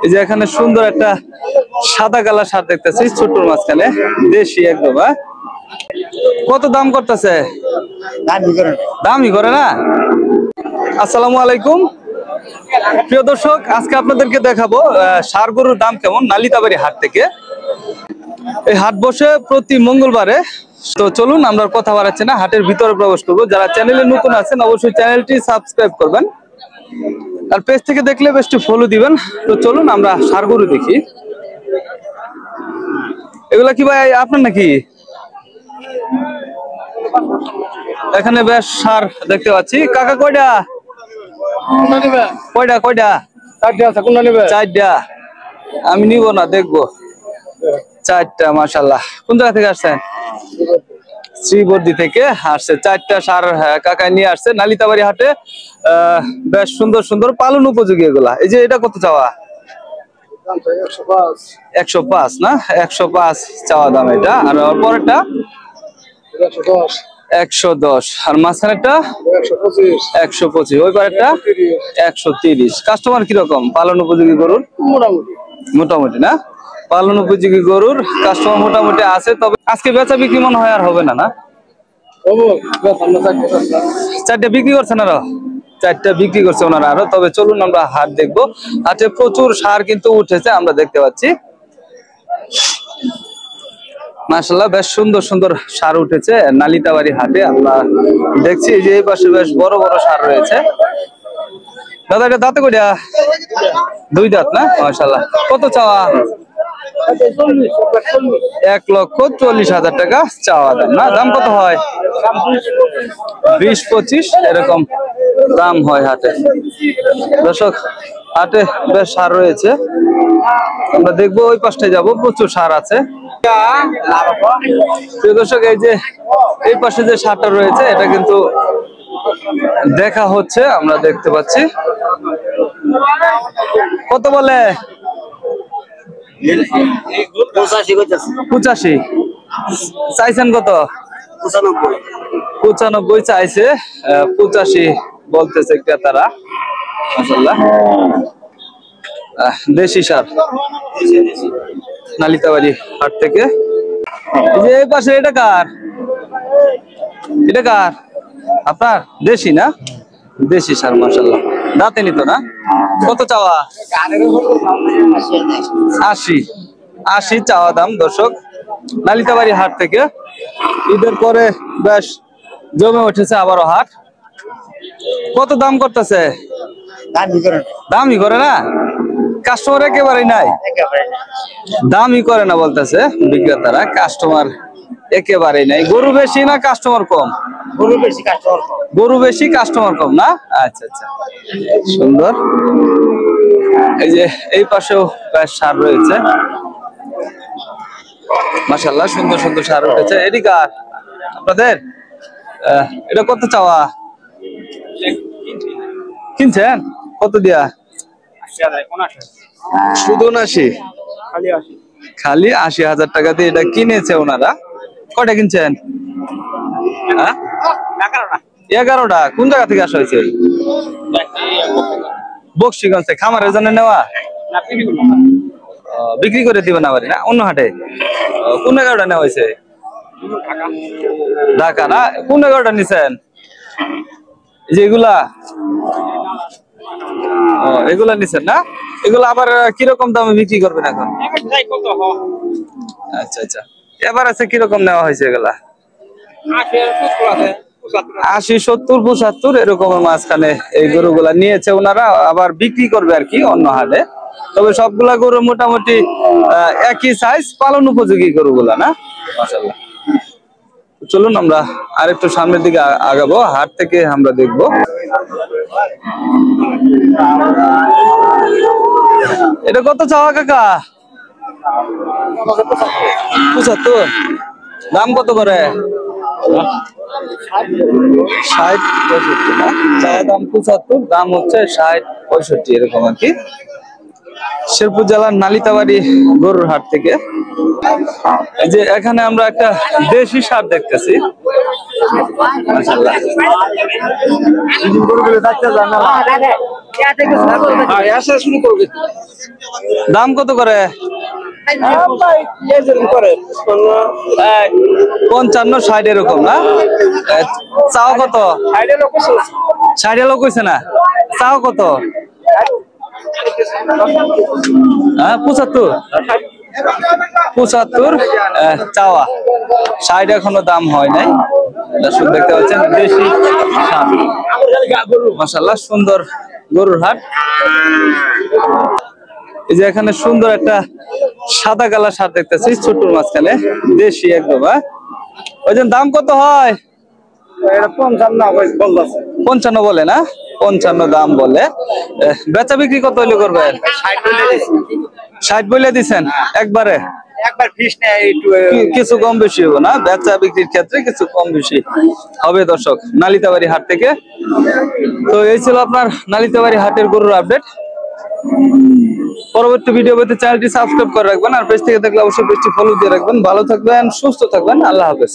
এই যে এখানে সুন্দর একটা সাদা কালার সার দেখতেছি ছোট্টর মাঝখানে, দেশি একদম। কত দাম করতেছে? দামই করে না। আসসালামু আলাইকুম প্রিয় দর্শক, আজকে আপনাদেরকে দেখাবো ষাঁড় গরুর দাম কেমন নালিতাবাড়ি হাট থেকে। এই হাট বসে প্রতি মঙ্গলবারে। তো চলুন আমরা কথা বাড়াচ্ছি না, হাটের ভিতরে প্রবেশ করবো। যারা চ্যানেলে নতুন আছেন অবশ্যই চ্যানেলটি সাবস্ক্রাইব করবেন, আর পেজ থেকে দেখলে বেশটি ফলো দিবেন। তো চলুন আমরা ষাঁড় গরু দেখি। এগুলা কি ভাই আপনার নাকি? এখানে বেশ ষাঁড় দেখতে পাচ্ছি। কাকা কয়টা কয়টা কয়টা? চারটা। আমি নিব না, দেখবো। চারটা, মাশাআল্লাহ। কোন জায়গা থেকে আসছেন? শ্রীবর্দী থেকে আসছে। চারটা ষাঁড় কাকায় নিয়ে আসছে নালিতাবাড়ি হাটে। বেশ সুন্দর সুন্দর পালন উপযোগী এগুলা। এই যে এটা কত চাওয়া? 105 না? 105 চাওয়া দাম এটা। আর পরেরটা 110, আর মাঝখানেরটা 125, ওই পারেরটা 130। কাস্টমার কিরকম পালন উপযোগী গরুর? মোটামুটি না? পালন উপযোগী গরুর কাস্টমার মোটামুটি আছে। তবে আজকে বেচা বিক্রি মনে হয় আর হবে না? না, চারটা বিক্রি করছেন আরো? চারটা বিক্রি করছে ওনারা আরো। তবে চলুন আমরা হাট দেখবো। হাটে প্রচুর ষাঁড় কিন্তু উঠেছে, আমরা দেখতে পাচ্ছি। মাশাআল্লাহ, বেশ সুন্দর সুন্দর ষাঁড় উঠেছে নালিতাবাড়ি হাটে। আমরা দেখছি যে এই পাশে বেশ বড় বড় ষাঁড় রয়েছে। দাদা এটা দাঁতে কয়টা? দুই দাঁত না? মাশাআল্লাহ। কত চাওয়া? 1,40,000 টাকা চাওয়া দাম না? দাম কত হয়? 20-25 এরকম দাম হয় হাটে। দর্শক, হাটে বেশ ষাঁড় রয়েছে, আমরা দেখবো। ওই পাশটায় যাবো, প্রচুর ষাঁড় আছে। দর্শক, এই যে এই পাশে যে ষাঁড়টা রয়েছে এটা কিন্তু দেখা হচ্ছে, আমরা দেখতে পাচ্ছি। কত বলে? 85 চাইছেন? কত? 95 চাইছে। 85 বলতেছে ক্রেতারা। মাশাআল্লাহ, দেশি ষাঁড় নালিতাবাড়ি হাট থেকে। যে এই পাশে এটা কার? এটা কার? আপনার? দেশি না? দেশি ষাঁড়, মাশাআল্লাহ। দাঁতে নিত না? কত চাওয়া? 80 চাওয়া দাম। দর্শক, নালিতাবাড়ি হাট থেকে ঈদের পরে বেশ জমে উঠেছে আবারও হাট। কত দাম করতেছে? দামই করে না? কাস্টমার একেবারেই নাই? দামই করে না বলতেছে বিক্রেতারা, কাস্টমার একেবারেই নাই। গরু বেশি না কাস্টমার কম? গরু বেশি কাস্টমার কম না? আচ্ছা আচ্ছা, সুন্দর। এই যে এই পাশেও বেশ ষাঁড় রয়েছে, মাশাআল্লাহ। সুন্দর সুন্দর ষাঁড় উঠেছে। এদিকে আর আপনাদের এটা কত চাওয়া? কিনছেন কত দিয়া? শুধু 79, খালি 80,000 টাকা দিয়ে এটা কিনেছে ওনারা। কয়টা কিনছেন? 11টা। কোন জায়গা থেকে আসা হয়েছে? বক্সিগঞ্জে। খামারের জন্য নেওয়া? বিক্রি করে দিবেন আবার না অন্য হাটে? কোন 11টা নেওয়া হয়েছে? ঢাকা না? কোন 11টা নিছেন? যেগুলা এগুলা নিছেন না? এগুলো আবার কিরকম দামে বিক্রি করবেন এখন? আচ্ছা আচ্ছা, এবার আছে কিরকম নেওয়া হয়েছে এগুলা? 80, 70, 75 এরকমের মাঝখানে এই গরুগুলা নিয়েছে ওনারা, আবার বিক্রি করবে আর কি অন্য হাটে। তবে সবগুলা গরু মোটামুটি একই সাইজ, পালন উপযোগী গরুগুলা না? মাশাআল্লাহ। চলুন আমরা আরেকটু সামনের দিকে আগাবো, হাট থেকে আমরা দেখবো। এটা কত চাওয়া কাকা? 75। দাম কত করে? 60-65 না? চাওয়া দাম 75, দাম হচ্ছে 60-65 এরকম আর কি। শেরপুর জেলার নালিতাবাড়ি গরুর হাট থেকে। এই যে এখানে আমরা একটা দেশি ষাঁড় দেখতেছি। মাশাআল্লাহ, দাম কত করে? 55-60 এরকম না? চাও কত? 60 লোক হয়েছে না? চাও কত? 75 চাওয়া, 60 এখনো দাম হয় নাই। দর্শক দেখতে পাচ্ছেন দেশি মাশাআল্লাহ সুন্দর গরুর হাট। এই যে এখানে সুন্দর একটা সাদা কালার ষাঁড় দেখতেছি ছোট্টর মাঝখানে, দেশি একদম। ওই যে দাম কত হয়? 55 বলে না? 55 দাম বলে। বেচা বিক্রি কত হইলে করবেন? 60 বলে দিচ্ছেন একবারে? কিছু কম বেশি হবে না? বেচা বিক্রির ক্ষেত্রে কিছু কম বেশি হবে দর্শক নালিতাবাড়ি হাট থেকে। তো এই ছিল আপনার নালিতাবাড়ি হাটের গরুর আপডেট। পরবর্তী ভিডিও পেতে চ্যানেলটি সাবস্ক্রাইব করে রাখবেন, আর পেজ থেকে দেখলে অবশ্যই পেজটি ফলো দিয়ে রাখবেন। ভালো থাকবেন, সুস্থ থাকবেন, আল্লাহ হাফেজ।